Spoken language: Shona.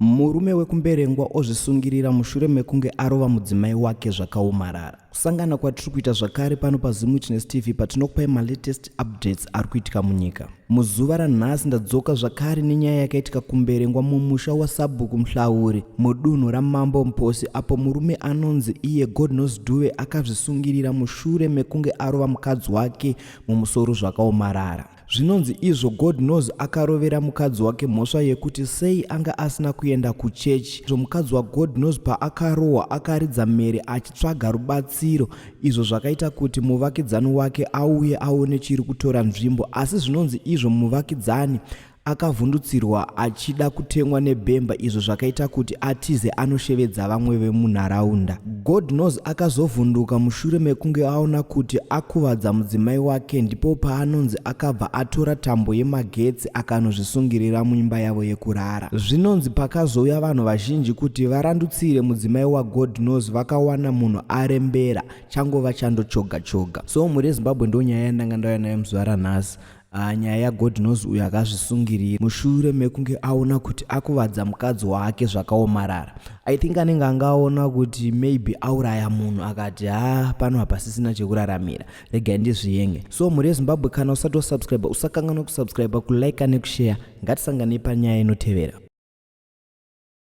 Murume wekumberengwa ozvisungirira mushure mekunge arova mudzimai wake zvakaomarara. Kusangana kwatiri kuita zvakare pano paZim Witness TV patinokupai malatest updates ari kuitika munyika. Muzuva ranhasi ndadzoka zvakare nenyaya yakaitika kumberengwa mumusha waSabhuku Mhlauri mudunhu raMambo Muposi, apo murume anonzi iye God Knows Dube akazvisungirira mushure mekunge arova mukadzi wake mumusoro zvakaomarara. Zvinonzi izvo God Knows akarovera mukadzi wake mhosva yekuti sei anga asina kuenda kuchechi. Izvo mukadzi waGod Knows paakarohwa akaridza mhere achitsvaga rubatsiro, izvo zvakaita kuti muvakidzani wake auye aone chiri kutora nzvimbo. Asi zvinonzi izvo muvakidzani akavhundutsirwa achida kutengwa nebhemba, izvo zvakaita kuti atize anoshevedza vamwe vemunharaunda. God Knows akazovhunduka mushure mekunge aona kuti akuvadza mudzimai wake, ndipo paanonzi akabva atora tambo yemagetsi akanozvisungirira muimba yavo yekurara. Zvinonzi pakazouya vanhu vazhinji kuti varandutsire mudzimai waGod Knows, vakawana munhu arembera changova chandochoga choga. So mhuri yeZimbabwe ndo nyaya yandanga ndauya nayo muzuva ranhasi. Nyaya yaGod Knows uyu akazvisungirira mushure mekunge aona kuti akuvadza mukadzi wake zvakaomarara. I think anenge angaona kuti maybe auraya munhu akati pano hapasisina chekuraramira, regai ndizviyenge. So mhuri yeZimbabwe, kana usati wasubscribe usakanganwa kusubscribe, kulike nekushare. Ngatisanganei panyaya inotevera.